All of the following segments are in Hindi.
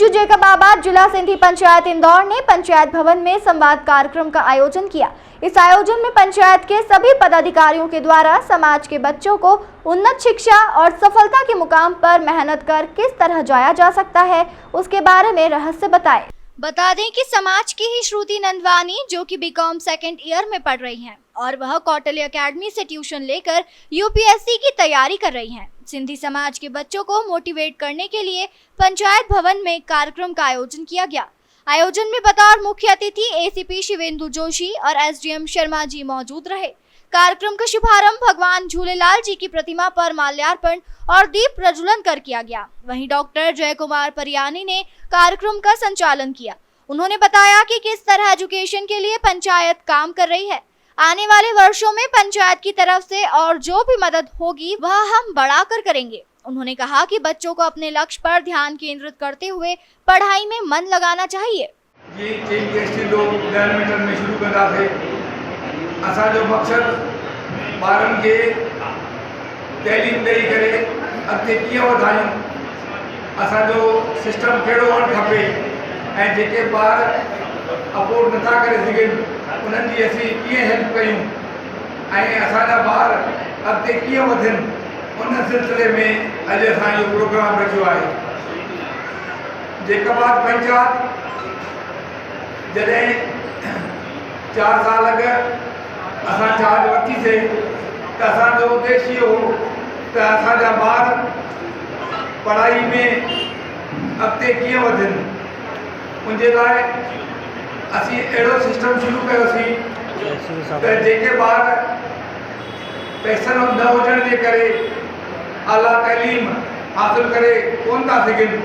मंजू जैकबाबाद जिला सिंधी पंचायत इंदौर ने पंचायत भवन में संवाद कार्यक्रम का आयोजन किया। इस आयोजन में पंचायत के सभी पदाधिकारियों के द्वारा समाज के बच्चों को उन्नत शिक्षा और सफलता के मुकाम पर मेहनत कर किस तरह जाया जा सकता है उसके बारे में रहस्य बताए। बता दें कि समाज की ही श्रुति नंदवानी जो कि बीकॉम सेकेंड ईयर में पढ़ रही हैं और वह कौटिल्य एकेडमी से ट्यूशन लेकर यूपीएससी की तैयारी कर रही हैं। सिंधी समाज के बच्चों को मोटिवेट करने के लिए पंचायत भवन में कार्यक्रम का आयोजन किया गया। आयोजन में बतौर मुख्य अतिथि एसीपी शिवेंदु जोशी और एसडीएम शर्मा जी मौजूद रहे। कार्यक्रम का शुभारंभ भगवान झूलेलाल जी की प्रतिमा पर माल्यार्पण और दीप प्रज्वलन कर किया गया। वहीं डॉक्टर जय कुमार परियानी ने कार्यक्रम का संचालन किया। उन्होंने बताया कि किस तरह एजुकेशन के लिए पंचायत काम कर रही है। आने वाले वर्षों में पंचायत की तरफ से और जो भी मदद होगी वह हम बढ़ाकर करेंगे। उन्होंने कहा कि बच्चों को अपने लक्ष्य पर ध्यान केंद्रित करते हुए पढ़ाई में मन लगाना चाहिए। ये चीफ गेस्ट लोग बैडमिंटन में शुरू कर रहा थे। असांजो मक़सदु ॿारनि खे तइलीम ॾेई करे अॻिते कीअं वधायूं, असांजो सिस्टम कहिड़ो हुअणु खपे ऐं जेके ॿार अफोर्ड नथा करे सघनि उन्हनि जी असीं कीअं हेल्प कयूं ऐं असांजा ॿार अॻिते कीअं वधनि, उन सिलसिले में अॼु असां इहो प्रोग्राम रखियो आहे। जैकबाबाद पंचायत जॾहिं 4 साल अॻु असां चार्ज वरितीसीं त असांजो उद्देश्य इहो हो त असांजा ॿार पढ़ाई में अॻिते कीअं वधनि। उनजे लाइ असीं अहिड़ो सिस्टम शुरू कयोसीं त जेके ॿार पैसनि न हुजण जे करे आला तइलीम हासिल करे कोन था सघनि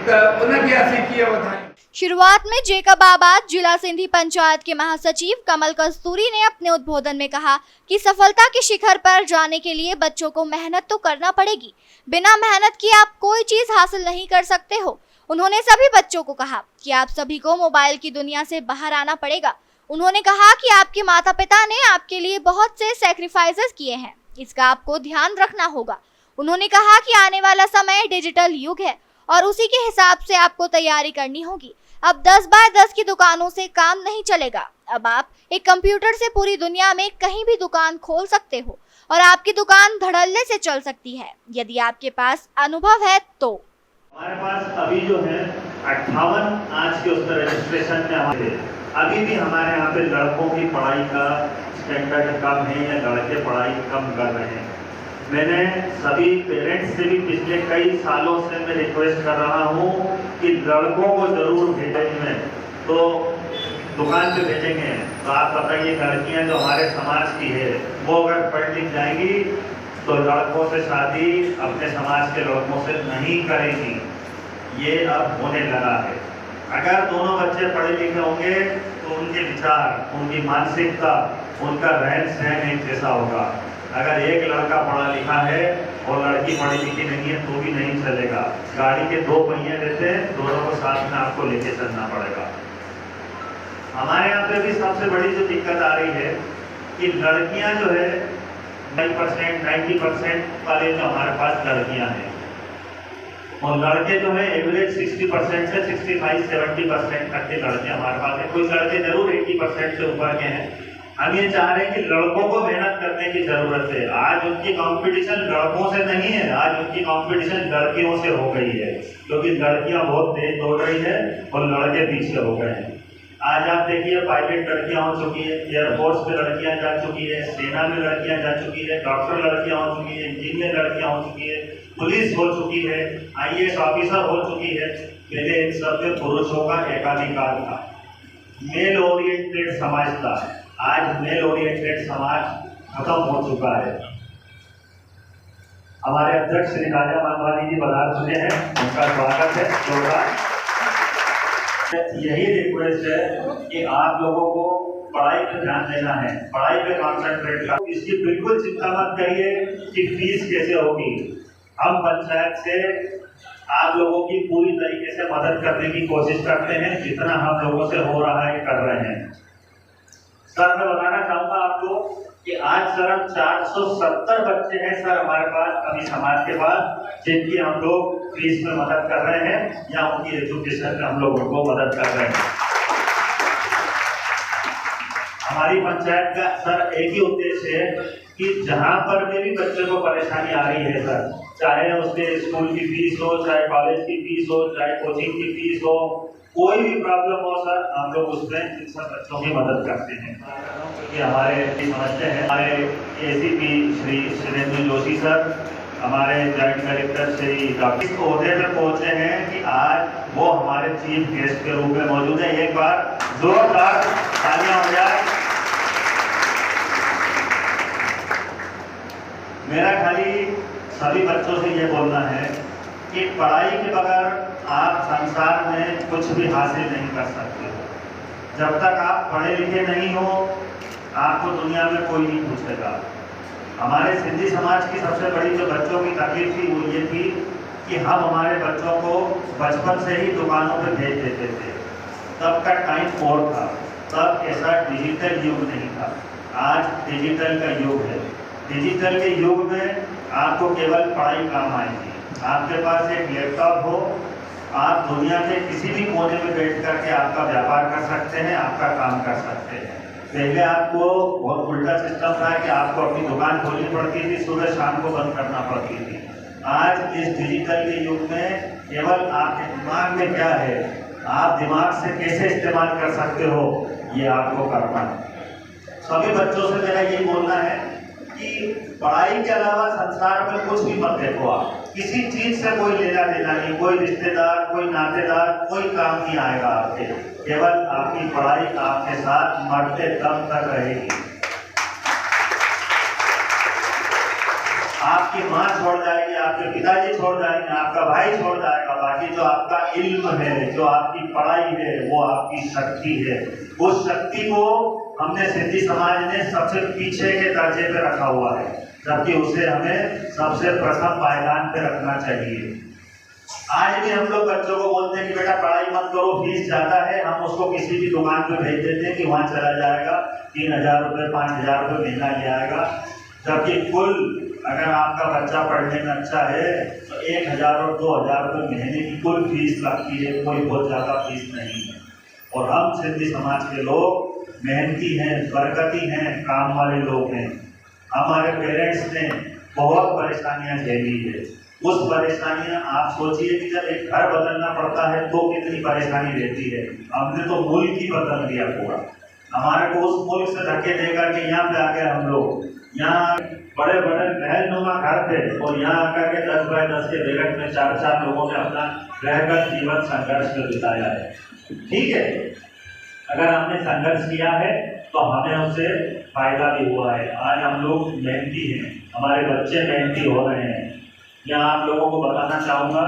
त उनखे असीं कीअं वधायूं। शुरुआत में जैकबाबाद जिला सिंधी पंचायत के महासचिव कमल कस्तूरी ने अपने उद्बोधन में कहा कि सफलता के शिखर पर जाने के लिए बच्चों को मेहनत तो करना पड़ेगी। बिना मेहनत किए आप कोई चीज हासिल नहीं कर सकते हो। उन्होंने सभी बच्चों को कहा कि आप सभी को मोबाइल की दुनिया से बाहर आना पड़ेगा। उन्होंने कहा कि आपके माता पिता ने आपके लिए बहुत से सैक्रिफाइसेस किए हैं, इसका आपको ध्यान रखना होगा। उन्होंने कहा कि आने वाला समय डिजिटल युग है और उसी के हिसाब से आपको तैयारी करनी होगी। अब 10 बाय 10 की दुकानों से काम नहीं चलेगा। अब आप एक कंप्यूटर से पूरी दुनिया में कहीं भी दुकान खोल सकते हो और आपकी दुकान धड़ल्ले से चल सकती है यदि आपके पास अनुभव है तो। हमारे पास अभी जो है 58 आज के उस पर रजिस्ट्रेशन में हमारे अभी भी हमारे यहाँ पे लड़कों की पढ़ाई का स्टैंडर्ड कम है या लड़के पढ़ाई कम कर रहे हैं। मैंने सभी पेरेंट्स से भी पिछले कई सालों से मैं रिक्वेस्ट कर रहा हूँ कि लड़कों को जरूर भेजेंगे, तो दुकान पे भेजेंगे तो आप बताइए लड़कियाँ जो हमारे समाज की है वो अगर पढ़ लिख जाएंगी तो लड़कों से शादी अपने समाज के लड़कों से नहीं करेगी। ये अब होने लगा है। अगर दोनों बच्चे पढ़े लिखे होंगे तो उनके विचार, उनकी मानसिकता, उनका रहन सहन एक जैसा होगा। अगर एक लड़का पढ़ा लिखा है और लड़की पढ़ी लिखी नहीं है तो भी नहीं चलेगा। गाड़ी के 2 पहिए रहते हैं, दोनों को साथ में आपको लेके चलना पड़ेगा। हमारे यहाँ पे भी सबसे बड़ी जो दिक्कत आ रही है कि लड़कियाँ जो है 90% वाले जो हमारे पास लड़कियाँ हैं और लड़के जो है एवरेज 60% से 65-70% तक के लड़के हमारे पास हैं। कुछ लड़के जरूर 80% से ऊपर के हैं। हम ये चाह रहे हैं कि लड़कों को मेहनत करने की जरूरत है। आज उनकी कंपटीशन लड़कों से नहीं है, आज उनकी कंपटीशन लड़कियों से हो गई है, क्योंकि लड़कियां बहुत तेज दौड़ रही है और लड़के पीछे हो गए हैं। आज आप देखिए पायलट लड़कियां हो चुकी है, एयरफोर्स में लड़कियां जा चुकी है, सेना में लड़कियां जा चुकी है, डॉक्टर लड़कियां हो चुकी है, इंजीनियर लड़कियां हो चुकी है, पुलिस हो चुकी है, IAS ऑफिसर हो चुकी है। पहले इन सब में पुरुषों का एकाधिकार था, मेल ओरिएंटेड समाज था। आज मेल ओरिएंटेड समाज खत्म हो चुका है। हमारे अध्यक्ष श्री राजा मानवानी जी पधार चुके हैं, उनका स्वागत है जोरदार। यही रिक्वेस्ट है कि आप लोगों को पढ़ाई पे ध्यान देना है, पढ़ाई पे कॉन्सेंट्रेट करना। इसकी बिल्कुल चिंता मत करिए कि फीस कैसे होगी। हम पंचायत से आप लोगों की पूरी तरीके से मदद करने की कोशिश करते हैं, जितना हम लोगों से हो रहा है कर रहे हैं। सर मैं बताना चाहूँगा आपको कि आज सर 470 बच्चे हैं सर हमारे पास अभी समाज के पास, जिनकी हम लोग फीस में मदद कर रहे हैं या उनकी एजुकेशन में हम लोग उनको मदद कर रहे हैं। हमारी पंचायत का सर एक ही उद्देश्य है कि जहां पर भी बच्चे को परेशानी आ रही है सर, चाहे उसके स्कूल की फीस हो, चाहे कॉलेज की फीस हो, चाहे कोचिंग की फीस हो, कोई भी प्रॉब्लम हो सर, हम लोग उसमें इन सब बच्चों की मदद करते हैं। ये हमारे समझते हैं हमारे एसीपी श्री सुरेंद्र जोशी सर, हमारे जॉइंट कलेक्टर श्री डॉक्टर इस ओहदे पे पहुंचे हैं कि आज वो हमारे चीफ गेस्ट के रूप में मौजूद है। एक बार जोरदार तालियां हो जाए। मेरा खाली सभी बच्चों से ये बोलना है कि पढ़ाई के बगैर आप संसार में कुछ भी हासिल नहीं कर सकते हो। जब तक आप पढ़े लिखे नहीं हो, आपको दुनिया में कोई नहीं पूछेगा। हमारे सिंधी समाज की सबसे बड़ी जो बच्चों की तकलीफ थी वो ये थी कि हम हमारे बच्चों को बचपन से ही दुकानों पे भेज देते थे। तब का टाइम और था, तब ऐसा डिजिटल युग नहीं था। आज डिजिटल का युग है। डिजिटल के युग में आपको केवल पढ़ाई काम आएगी। आपके पास एक लैपटॉप हो, आप दुनिया के किसी भी कोने में बैठ करके आपका व्यापार कर सकते हैं, आपका काम कर सकते हैं। पहले आपको बहुत उल्टा सिस्टम था कि आपको अपनी दुकान खोलनी पड़ती थी, सुबह शाम को बंद करना पड़ती थी। आज इस डिजिटल के युग में केवल आपके दिमाग में क्या है, आप दिमाग से कैसे इस्तेमाल कर सकते हो, ये आपको करना है। सभी बच्चों से मेरा यही बोलना है कि पढ़ाई के अलावा संसार में कुछ भी मत देखो। आप किसी चीज से कोई लेना देना नहीं, कोई रिश्तेदार, कोई नातेदार, कोई काम नहीं आएगा आपके। केवल आपकी पढ़ाई आपके साथ मरते दम तक रहेगी। आपकी माँ छोड़ जाएगी, आपके पिताजी छोड़ जाएंगे, आपका भाई छोड़ जाएगा, बाकी जो आपका इल्म है, जो आपकी पढ़ाई है, वो आपकी शक्ति है। उस शक्ति को हमने सिंधी समाज ने सबसे पीछे के दर्जे पे रखा हुआ है, जबकि उसे हमें सबसे प्रथम पायदान पे रखना चाहिए। आज भी हम लोग बच्चों को बोलते हैं कि बेटा पढ़ाई मत करो, फीस ज़्यादा है, हम उसको किसी भी दुकान पे भेज देते हैं कि वहाँ चला जाएगा, 3000 रुपये 5000 रुपये महीना ले आएगा। जबकि कुल अगर आपका बच्चा पढ़ने में अच्छा है तो 1000 और 2000 रुपये महीने की कुल फीस लगती है, कोई बहुत ज़्यादा फीस नहीं है। और हम सिंधी समाज के लोग मेहनती हैं, बरकती हैं, काम वाले लोग हैं। हमारे पेरेंट्स ने बहुत परेशानियां झेली है। उस परेशानियां आप सोचिए कि जब एक घर बदलना पड़ता है तो कितनी परेशानी रहती है। हमने तो मुल्क ही बदल दिया पूरा। हमारे को उस मुल्क से धक्के देकर के यहाँ पे आ गए हम लोग। यहाँ बड़े बड़े महलनुमा घर थे और यहाँ आकर के 10 बाय 10 के बेगट में 4 लोगों ने अपना रहकर जीवन संघर्ष में बिताया है। ठीक है, अगर हमने संघर्ष किया है तो हमें उससे फायदा भी हुआ है। आज हम लोग मेहनती हैं, हमारे बच्चे मेहनती हो रहे हैं। यहाँ आप लोगों को बताना चाहूँगा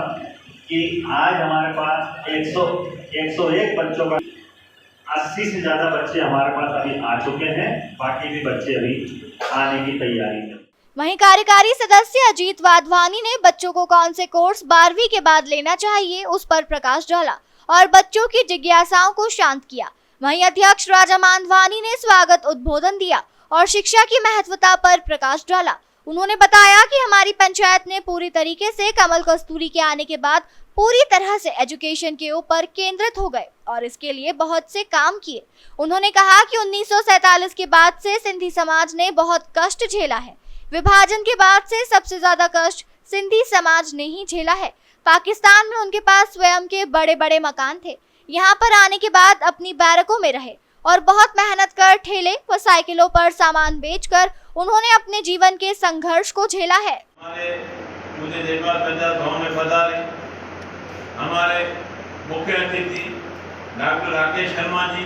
कि आज हमारे पास 101 बच्चों का 80 से ज़्यादा बच्चे हमारे पास अभी आ चुके हैं। बाकी भी बच्चे अभी आने की तैयारी है। वहीं कार्यकारी सदस्य अजीत वाधवानी ने बच्चों को कौन से कोर्स 12वीं के बाद लेना चाहिए उस पर प्रकाश डाला और बच्चों की जिज्ञासाओं को शांत किया। वहीं अध्यक्ष राजा मांधवानी ने स्वागत उद्बोधन दिया और शिक्षा की महत्वता पर प्रकाश डाला। उन्होंने बताया कि हमारी पंचायत ने पूरी तरीके से कमल कस्तूरी के आने के बाद पूरी तरह से एजुकेशन के ऊपर केंद्रित हो गए और इसके लिए बहुत से काम किए। उन्होंने कहा कि 1947 के बाद से सिंधी समाज ने बहुत कष्ट झेला है। विभाजन के बाद से सबसे ज्यादा कष्ट सिंधी समाज ने ही झेला है। पाकिस्तान में उनके पास स्वयं के बड़े बड़े मकान थे। यहाँ पर आने के बाद अपनी बैरकों में रहे और बहुत मेहनत कर ठेले व साइकिलों पर सामान बेचकर उन्होंने अपने जीवन के संघर्ष को झेला है। मुझे देखभाल गाँव में पधारे हमारे मुख्य अतिथि doctor Rakesh Sharma ji,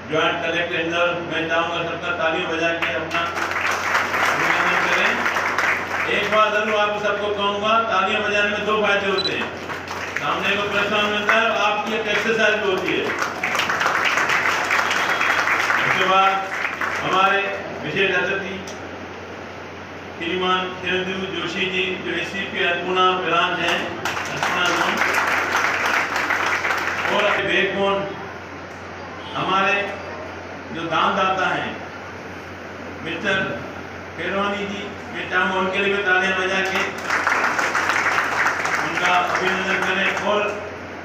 joint collector Indore. मैं चाहूँगा सबका तालियां बजा के अपना अभिनंदन करें। एक बात जरूर आप सबको कहूँगा, तालियां बजाने में 2 फायदे होते हैं। सामने को प्रोत्साहन मिलता है और आपकी एक एक्सरसाइज भी होती है। उसके बाद हमारे विशेष अतिथि श्रीमान सुरेंद्र जोशी जी, जो एसीपी अल्पुना ब्रांच हैं, अल्पुना जोन, और बैकबोन हमारे जो दानदाता हैं, मिस्टर पेरवानी जी, मैं चाहूँगा उनके लिए भी तालियां बजा के उनका अभिनंदन करें। और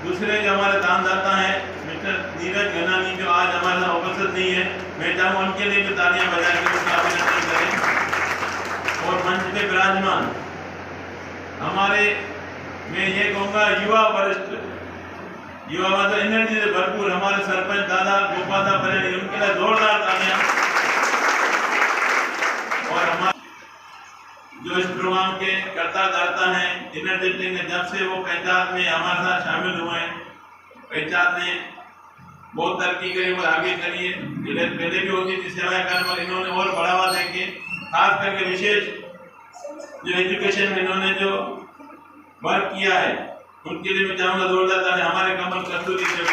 दूसरे जो हमारे दानदाता हैं मिस्टर नीरज गनानी, जो आज हमारे साथ उपस्थित नहीं है, मैं चाहूँगा उनके लिए भी तालियां बजा के उनका अभिनंदन करें। और मंच पे विराजमान हमारे, मैं ये कहूँगा युवा वरिष्ठ, युवा मतलब एनर्जी से भरपूर हमारे सरपंच दादा गोपाल दा परेनी, उनके लिए जोरदार तालियां। और हमारे जो इस प्रोग्राम के कर्ता धर्ता हैं, एनर्जेटिक ने जब से वो पंचायत में हमारे साथ शामिल हुए हैं, पंचायत ने बहुत तरक्की करी और आगे करी है। पहले भी होती थी सेवाएं करने, और इन्होंने और बढ़ावा देके खास करके विशेष जो एजुकेशन में इन्होंने जो वर्क किया है, उनके लिए मैं चाहूँगा जोरदार तालियां। हमारे कमल कस्तूरी जो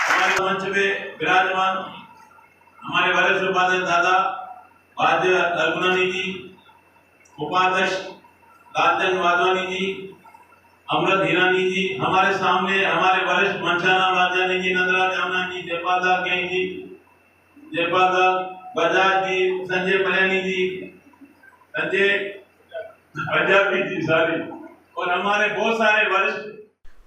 हमारे मंच पे विराजमान हमारे वरिष्ठ उपाध्यक्ष दादा वाद्य रघुनानी जी, उपाध्यक्ष लालचंद वाधवानी जी, अमृत हिरानी जी, हमारे सामने हमारे वरिष्ठ मंचाराम राजानी जी, नंदराज जामना जी, जयपाल दास गैंग जी, जयपाल दास बजाज जी, संजय परेनी जी, संजय पंजाबी जी सारी, और हमारे बहुत सारे वरिष्ठ।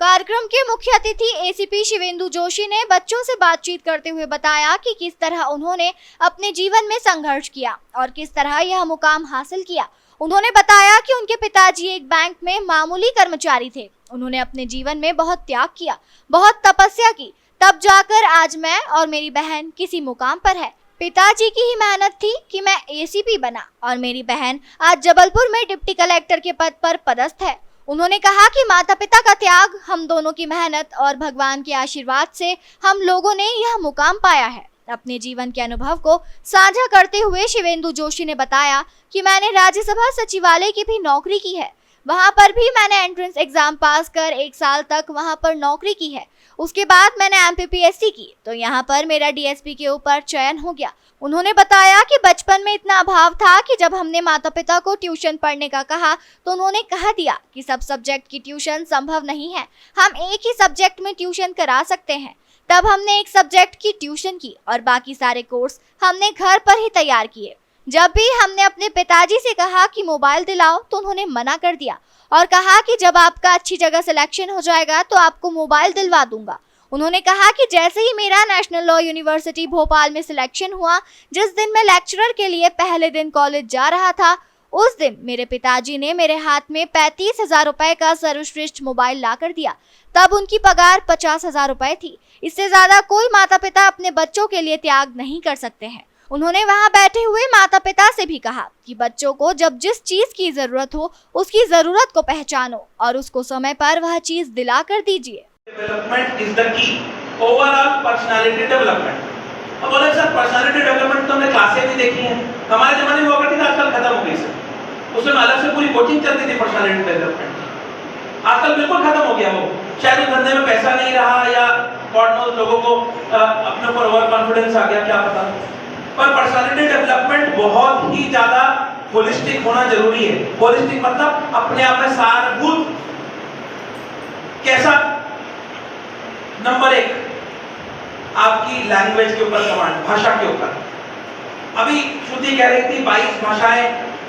कार्यक्रम के मुख्य अतिथि एसीपी शिवेंदु जोशी ने बच्चों से बातचीत करते हुए बताया कि किस तरह उन्होंने अपने जीवन में संघर्ष किया और किस तरह यह मुकाम हासिल किया। उन्होंने बताया कि उनके पिताजी एक बैंक में मामूली कर्मचारी थे। उन्होंने अपने जीवन में बहुत त्याग किया, बहुत तपस्या की, तब जाकर आज मैं और मेरी बहन किसी मुकाम पर है। पिताजी की ही मेहनत थी कि मैं एसीपी बना और मेरी बहन आज जबलपुर में डिप्टी कलेक्टर के पद पर पदस्थ है। उन्होंने कहा कि माता पिता का त्याग, हम दोनों की मेहनत और भगवान के आशीर्वाद से हम लोगों ने यह मुकाम पाया है। अपने जीवन के अनुभव को साझा करते हुए शिवेंदु जोशी ने बताया कि मैंने राज्यसभा सचिवालय की भी नौकरी की है। वहां पर भी मैंने एंट्रेंस एग्जाम पास कर 1 साल तक वहां पर नौकरी की है। उसके बाद मैंने एमपीपीएससी की तो यहाँ पर मेरा डीएसपी के ऊपर चयन हो गया। उन्होंने बताया कि बचपन में इतना अभाव था कि जब हमने माता पिता को ट्यूशन पढ़ने का कहा तो उन्होंने कह दिया कि सब सब्जेक्ट की ट्यूशन संभव नहीं है, हम एक ही सब्जेक्ट में ट्यूशन करा सकते हैं। तब हमने एक सब्जेक्ट की ट्यूशन की और बाकी सारे कोर्स हमने घर पर ही तैयार किए। जब भी हमने अपने पिताजी से कहा कि मोबाइल दिलाओ तो उन्होंने मना कर दिया और कहा कि जब आपका अच्छी जगह सिलेक्शन हो जाएगा तो आपको मोबाइल दिलवा दूंगा। उन्होंने कहा कि जैसे ही मेरा नेशनल लॉ यूनिवर्सिटी भोपाल में सिलेक्शन हुआ, जिस दिन मैं लेक्चरर के लिए पहले दिन कॉलेज जा रहा था, उस दिन मेरे पिताजी ने मेरे हाथ में 35,000 रुपए का सर्वश्रेष्ठ मोबाइल ला कर दिया। तब उनकी पगार 50,000 रुपए थी। इससे ज्यादा कोई माता पिता अपने बच्चों के लिए त्याग नहीं कर सकते हैं। उन्होंने वहां बैठे हुए माता पिता से भी कहा कि बच्चों को जब जिस चीज की जरूरत हो उसकी जरूरत को पहचानो और उसको समय पर वह चीज दिला कर दीजिए। Development is the key, overall personality development. अब बोले सर पर्सनालिटी डेवलपमेंट तो हमने क्लासें भी देखी हैं, हमारे जमाने में हुआ करती थी, आजकल खत्म हो गई सर। उसमें अलग से पूरी कोचिंग चलती थी पर्सनालिटी डेवलपमेंट की, आजकल बिल्कुल खत्म हो गया वो। शायद उस धंधे में पैसा नहीं रहा या गॉड नोज लोगों को अपने ऊपर ओवर कॉन्फिडेंस आ गया, क्या पता। पर पर्सनालिटी डेवलपमेंट बहुत ही ज्यादा होलिस्टिक होना जरूरी है। होलिस्टिक मतलब अपने आप में सारभूत। कैसा? नंबर 1 आपकी लैंग्वेज के ऊपर कमांड, भाषा के ऊपर। अभी श्रुति कह रही थी 22 भाषाएं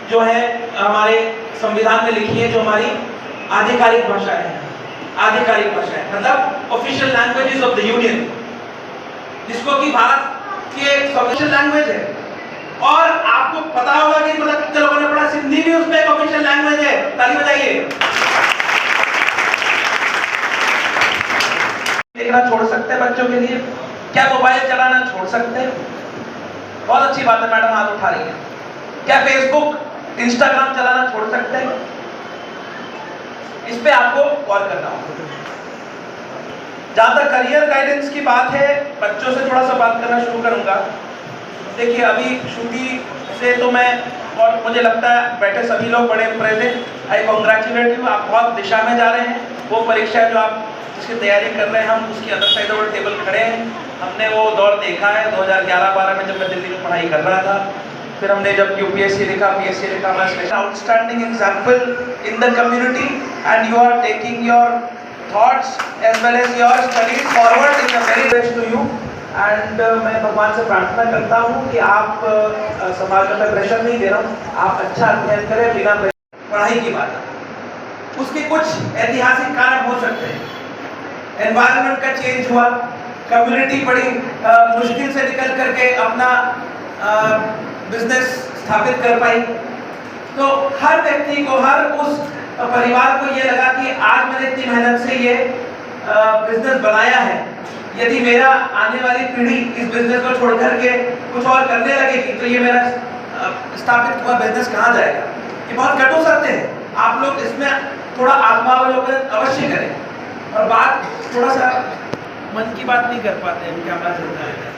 जो है हमारे संविधान में लिखी है, जो हमारी आधिकारिक भाषा है। आधिकारिक भाषा है मतलब official languages of the union, जिसको कि भारत की एक ऑफिशियल लैंग्वेज है। और आपको पता होगा कि मतलब कितने लोगों ने पढ़ा, सिंधी भी उसमें एक ऑफिशियल लैंग्वेज है। ताली बजाइए। देखना छोड़ सकते हैं बच्चों के लिए, क्या मोबाइल चलाना छोड़ सकते हैं? बहुत अच्छी बात है, मैडम हाथ उठा रही है। क्या फेसबुक इंस्टाग्राम चलाना छोड़ सकते हैं? इस पे आपको कॉल करना होगा। जहां तक करियर गाइडेंस की बात है, बच्चों से थोड़ा सा बात करना शुरू करूंगा। देखिए अभी श्रुति से तो मैं और मुझे लगता है बैठे सभी लोग बड़े प्रेजेंट, आई कांग्रेचुलेट यू। आप बहुत दिशा में जा रहे हैं। वो परीक्षा जो आप जिसकी तैयारी कर रहे हैं, हम उसकी अदर साइड ऑफ टेबल खड़े हैं। हमने वो दौर देखा है 2011-12 में, जब मैं दिल्ली में पढ़ाई कर रहा था। फिर हमने जब यूपीएससी लिखा, पीएससी लिखा, outstanding example in the community and you are taking your thoughts as well as your studies forward in the very best to you. And मैं भगवान से प्रार्थना करता हूँ कि आप समाज में प्रेशर नहीं दे रहा हूँ, आप अच्छा अध्ययन करें बिना पढ़ाई की बात है। उसके कुछ ऐतिहासिक कारण हो सकते हैं। एनवायरनमेंट का चेंज हुआ, कम्युनिटी बड़ी मुश्किल से निकल करके अपना बिजनेस स्थापित कर पाई। तो हर व्यक्ति को, हर उस परिवार को ये लगा कि आज मैंने इतनी मेहनत से ये बिजनेस बनाया है, यदि मेरा आने वाली पीढ़ी इस बिजनेस को छोड़ करके कुछ और करने लगेगी तो ये मेरा स्थापित हुआ बिजनेस कहाँ जाएगा। ये बहुत कटु सत्य है। आप लोग इसमें थोड़ा आत्मावलोकन अवश्य करें। और बात थोड़ा सा मन की बात नहीं कर पाते हैं, कैमरा चलता है।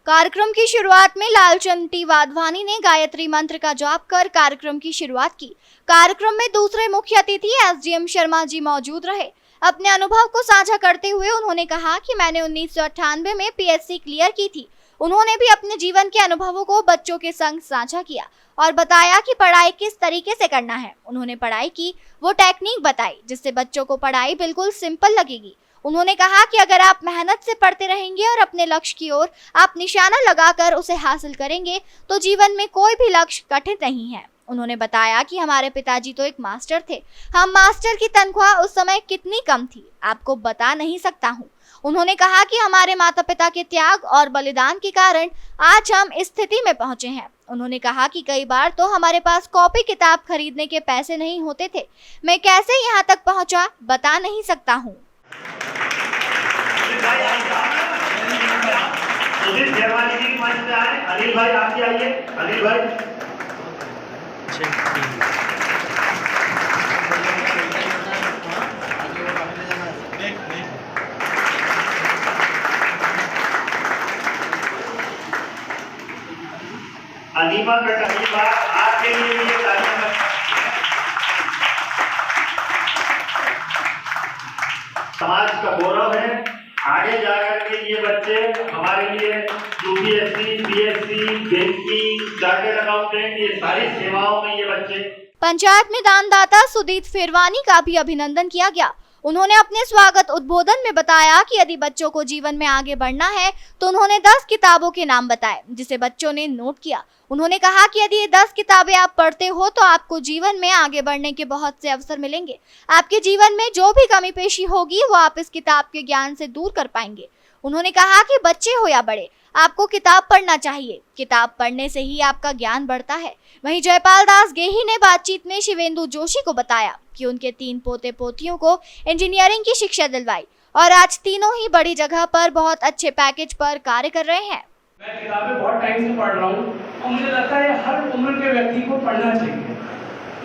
कार्यक्रम की शुरुआत में लालचंद टी वाधवानी ने गायत्री मंत्र का जाप कर कार्यक्रम की शुरुआत की। कार्यक्रम में दूसरे मुख्य अतिथि एसडीएम शर्मा जी मौजूद रहे। अपने अनुभव को साझा करते हुए उन्होंने कहा कि मैंने 1998 में पीएससी क्लियर की थी। उन्होंने भी अपने जीवन के अनुभवों को बच्चों के संग साझा किया और बताया कि पढ़ाई किस तरीके से करना है। उन्होंने पढ़ाई की वो टेक्निक बताई जिससे बच्चों को पढ़ाई बिल्कुल सिंपल लगेगी। उन्होंने कहा कि अगर आप मेहनत से पढ़ते रहेंगे और अपने लक्ष्य की ओर आप निशाना लगाकर उसे हासिल करेंगे तो जीवन में कोई भी लक्ष्य कठिन नहीं है। उन्होंने बताया कि हमारे पिताजी तो एक मास्टर थे। हम मास्टर की तनख्वाह उस समय कितनी कम थी आपको बता नहीं सकता हूँ। उन्होंने कहा कि हमारे माता पिता के त्याग और बलिदान के कारण आज हम इस स्थिति में पहुंचे हैं। उन्होंने कहा कि कई बार तो हमारे पास कॉपी किताब खरीदने के पैसे नहीं होते थे। मैं कैसे यहाँ तक पहुँचा बता नहीं सकता हूँ। अनिल भाई आपके आइए। अनिल भाई अनीमा कटनीबा आपके लिए ये तालियां। समाज का गौरव है। आगे जाकर के ये बच्चे हमारे लिए UPSC, PSC, banking, chartered accountant, ये सारी सेवाओं में ये बच्चे। पंचायत में दानदाता सुदीत फिरवानी का भी अभिनंदन किया गया। उन्होंने अपने स्वागत उद्बोधन में बताया कि यदि बच्चों को जीवन में आगे बढ़ना है तो उन्होंने 10 किताबों के नाम बताए जिसे बच्चों ने नोट किया। उन्होंने कहा कि यदि ये 10 किताबें आप पढ़ते हो तो आपको जीवन में आगे बढ़ने के बहुत से अवसर मिलेंगे। आपके जीवन में जो भी कमी पेशी होगी वो आप इस किताब के ज्ञान से दूर कर पाएंगे। उन्होंने कहा कि बच्चे हो या बड़े आपको किताब पढ़ना चाहिए। किताब पढ़ने से ही आपका ज्ञान बढ़ता है। वहीं जयपाल दास गेही ने बातचीत में शिवेंदु जोशी को बताया कि उनके 3 पोते पोतियों को इंजीनियरिंग की शिक्षा दिलवाई और आज तीनों ही बड़ी जगह पर बहुत अच्छे पैकेज पर कार्य कर रहे हैं। मैं किताबें बहुत टाइम से पढ़ रहा हूँ और मुझे लगता है हर उम्र के व्यक्ति को पढ़ना चाहिए।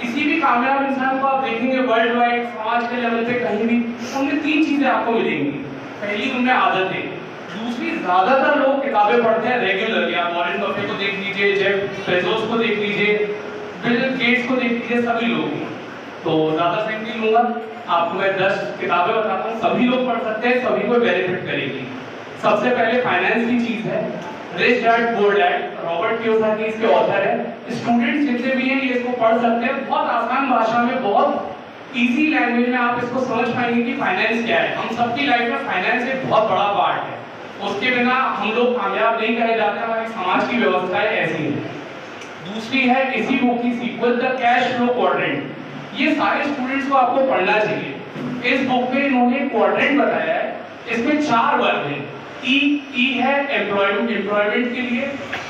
किसी भी कामयाब इंसान को आप देखेंगे वर्ल्ड वाइड, समाज के लेवल पे कहीं भी, उनमें 3 चीजें आपको मिलेंगी। पहली उनमें आदतें, दूसरी ज्यादातर लोग किताबें पढ़ते हैं रेगुलरली। आप वॉरेन बफे को देख लीजिए, जेफ बेजोस को देख लीजिए, बिल गेट्स को देख लीजिए, सभी लोग। तो ज्यादा टाइम नहीं लूंगा, आपको मैं 10 किताबें बताता हूँ, सभी लोग पढ़ सकते हैं, सभी को बेनिफिट करेगी। सबसे पहले फाइनेंस की चीज है, rich dad poor dad, Robert Kiyosaki इसके ऑथर है। स्टूडेंट्स जितने भी हैं ये इसको पढ़ सकते हैं। बहुत आसान भाषा में, बहुत इजी लैंग्वेज में आप इसको समझ पाएंगे कि फाइनेंस क्या है। हम सबकी लाइफ में फाइनेंस एक बहुत बड़ा पार्ट है, उसके बिना हम लोग कामयाब नहीं करे जाते। हमारी समाज की व्यवस्थाएं ऐसी हैं। दूसरी है इसी बुक की sequel, the cash flow quadrant. ये सारे स्टूडेंट्स को आपको पढ़ना चाहिए। इस बुक में इन्होंने क्वाड्रेंट बताया है, इसमें 4 वर्ग हैं। ई है एम्प्लॉयमेंट के लिए,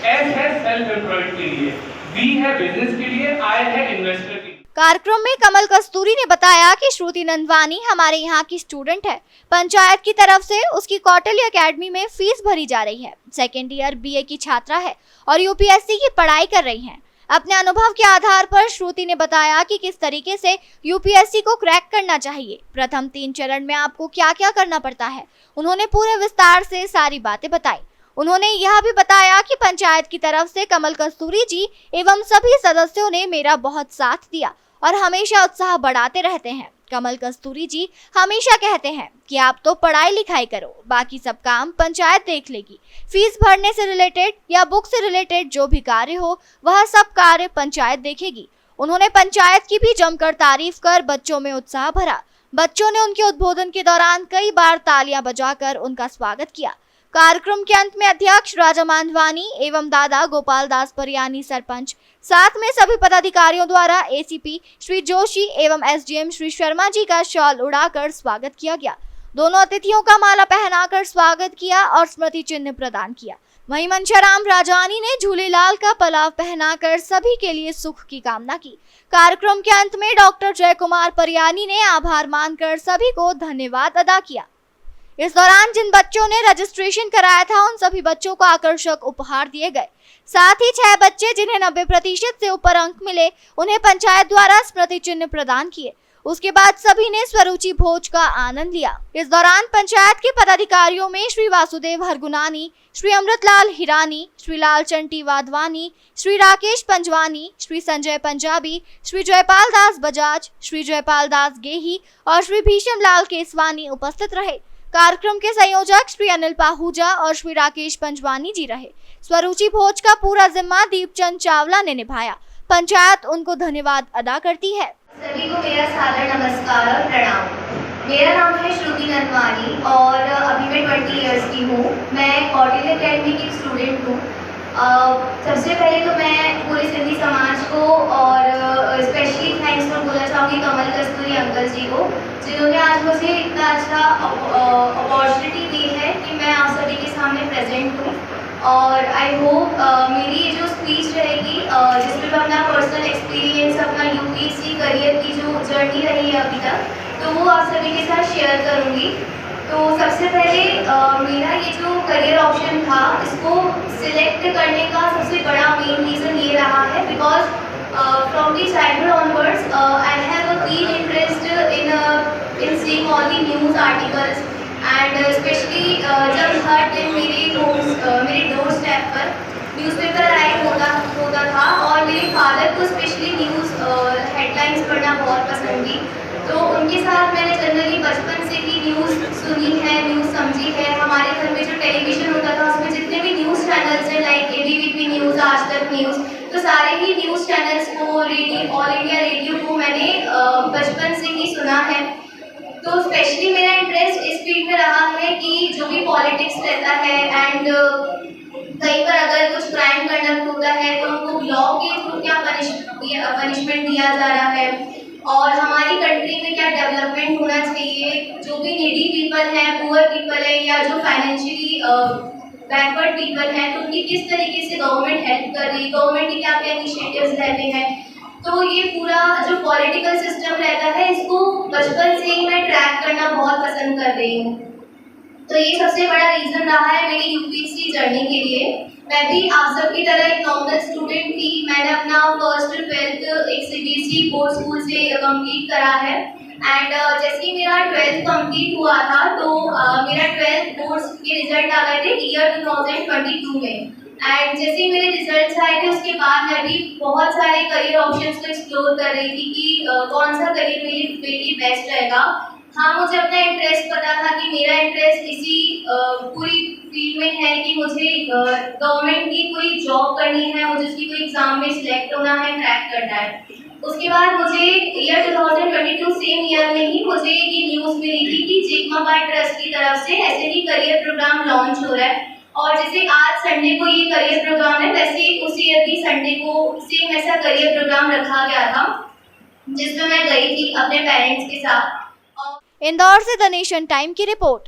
एस है सेल्फ एम्प्लॉयड के लिए, बी है बिजनेस के लिए, आई है इन्वेस्टर के लिए। कार्यक्रम में कमल कस्तूरी ने बताया कि श्रुति नंदवानी हमारे यहाँ की स्टूडेंट है। पंचायत की तरफ से उसकी कौटिल्य एकेडमी में फीस भरी जा रही है। 2nd ईयर बीए की छात्रा है और यूपीएससी की पढ़ाई कर रही है। अपने अनुभव के आधार पर श्रुति ने बताया कि किस तरीके से यूपीएससी को क्रैक करना चाहिए। प्रथम 3 चरण में आपको क्या क्या करना पड़ता है, उन्होंने पूरे विस्तार से सारी बातें बताई। उन्होंने यह भी बताया कि पंचायत की तरफ से कमल कस्तूरी जी एवं सभी सदस्यों ने मेरा बहुत साथ दिया और हमेशा उत्साह बढ़ाते रहते हैं। कमल कस्तूरी जी हमेशा कहते हैं कि आप तो पढ़ाई लिखाई करो, बाकी सब काम पंचायत देख लेगी। फीस भरने से रिलेटेड या बुक से रिलेटेड जो भी कार्य हो वह सब कार्य पंचायत देखेगी। उन्होंने पंचायत की भी जमकर तारीफ कर बच्चों में उत्साह भरा। बच्चों ने उनके उद्बोधन के दौरान कई बार तालियां बजाकर उनका स्वागत किया। कार्यक्रम के अंत में अध्यक्ष राजा मांधवानी एवं दादा गोपाल दास परियानी सरपंच, साथ में सभी पदाधिकारियों द्वारा एसीपी श्री जोशी एवं एसडीएम श्री शर्मा जी का शॉल उड़ाकर स्वागत किया गया। दोनों अतिथियों का माला पहनाकर स्वागत किया और स्मृति चिन्ह प्रदान किया। वहीं मंशाराम राजानी ने झूलेलाल का पलाव पहनाकर सभी के लिए सुख की कामना की। कार्यक्रम के अंत में डॉक्टर जय कुमार परियानी ने आभार मानकर सभी को धन्यवाद अदा किया। इस दौरान जिन बच्चों ने रजिस्ट्रेशन कराया था उन सभी बच्चों को आकर्षक उपहार दिए गए। साथ ही 6 बच्चे जिन्हें 90% से ऊपर अंक मिले उन्हें पंचायत द्वारा स्मृति चिन्ह प्रदान किए। उसके बाद सभी ने स्वरुचि भोज का आनंद लिया। इस दौरान पंचायत के पदाधिकारियों में श्री वासुदेव हरगुनानी, श्री अमृतलाल हिरानी, श्री लाल चंटी वाधवानी, श्री राकेश पंजवानी, श्री संजय पंजाबी, श्री जयपाल दास बजाज, श्री जयपाल दास गेही और श्री भीषम लाल केसवानी उपस्थित रहे। कार्यक्रम के संयोजक श्री अनिल पाहूजा और श्री राकेश पंजवानी जी रहे। स्वरुचि भोज का पूरा जिम्मा दीपचंद चावला ने निभाया। पंचायत उनको धन्यवाद अदा करती है। सभी को मेरा सादर नमस्कार और प्रणाम। मेरा नाम है श्रुति नरवानी और अभी मैं 20 इयर्स की हूँ। मैं कौटिल्य अकेडमी की स्टूडेंट हूँ। सबसे पहले तो मैं पूरे सिंधी समाज को और स्पेशली थैंक्स तो बोलना चाहूँगी कमल कस्तूरी अंकल जी को, जिन्होंने आज मुझे इतना अच्छा अपॉर्चुनिटी दी है कि मैं आप सभी के सामने प्रेजेंट हूँ। और आई होप मेरी ये जो स्पीच रहेगी जिसमें मैं अपना पर्सनल एक्सपीरियंस, अपना यूपीएससी करियर की जो जर्नी रही है अभी तक, तो वो आप सभी के साथ शेयर करूँगी। तो सबसे पहले मेरा ये जो करियर ऑप्शन था इसको सिलेक्ट करने का सबसे बड़ा मेन रीज़न ये रहा है because from the childhood onwards I have a keen interest in seeing all the news articles and specially जब हर दिन मेरे डोर स्टेप पर न्यूज़पेपर अराइव होता था और मेरे फादर को स्पेशली न्यूज़ हेडलाइंस पढ़ना बहुत पसंद थी। तो उनके साथ मैंने जनरली बचपन से ही न्यूज़ सुनी है, न्यूज़ समझी है। हमारे घर में जो टेलीविज़न होता था उसमें जितने भी न्यूज़ चैनल्स हैं लाइक एबीवीपी न्यूज़, आज तक न्यूज़, तो सारे ही न्यूज़ चैनल्स को, ऑल इंडिया रेडियो को मैंने बचपन से ही सुना है। तो स्पेशली मेरा इंटरेस्ट इस फील्ड में रहा है कि जो भी पॉलिटिक्स रहता है एंड कहीं पर अगर कुछ क्राइम कंडक्ट होता है तो उनको लॉ के थ्रू क्या पनिशमेंट दिया जा रहा है और हमारी कंट्री में क्या डेवलपमेंट होना चाहिए। जो भी नीडी पीपल हैं, पुअर पीपल है या जो फाइनेंशियली बैकवर्ड पीपल हैं, तो उनकी किस तरीके से गवर्नमेंट हेल्प कर रही है, गवर्नमेंट के क्या क्या इनिशिएटिव्स रहते हैं। तो ये पूरा जो पॉलिटिकल सिस्टम रहता है इसको बचपन से ही मैं ट्रैक करना बहुत पसंद कर रही हूँ। तो ये सबसे बड़ा रीज़न रहा है मेरी यूपीएससी जर्नी के लिए। मैं भी आप सब की तरह एक नॉर्मल स्टूडेंट थी। मैंने अपना 1st और 12th एक सीबीएसई बोर्ड स्कूल से कंप्लीट करा है एंड जैसे ही मेरा 12th कंप्लीट हुआ था तो मेरा 12th बोर्ड्स के रिजल्ट आ गए थे ईयर 2022 में एंड जैसे ही मेरे रिजल्ट्स आए थे उसके बाद मैं भी बहुत सारे करियर ऑप्शंस को एक्सप्लोर कर रही थी कि कौन सा करियर मेरे लिए बेस्ट रहेगा। हाँ, मुझे अपना इंटरेस्ट पता था कि मेरा इंटरेस्ट इसी पूरी फील्ड में है कि मुझे गवर्नमेंट की कोई जॉब करनी है, मुझे उसकी कोई एग्ज़ाम में सिलेक्ट होना है, क्रैक करना है। उसके बाद मुझे ईयर 2022 सेम ईयर में ही मुझे ये न्यूज़ मिली थी कि जिग्मा बाय ट्रस्ट की तरफ से ऐसे ही करियर प्रोग्राम लॉन्च हो रहा है और जैसे आज संडे को ये करियर प्रोग्राम है वैसे उसी ईयर भी संडे को सेम ऐसा करियर प्रोग्राम रखा गया था जिसमें मैं गई थी अपने पेरेंट्स के साथ। इंदौर से द नेशन टाइम की रिपोर्ट।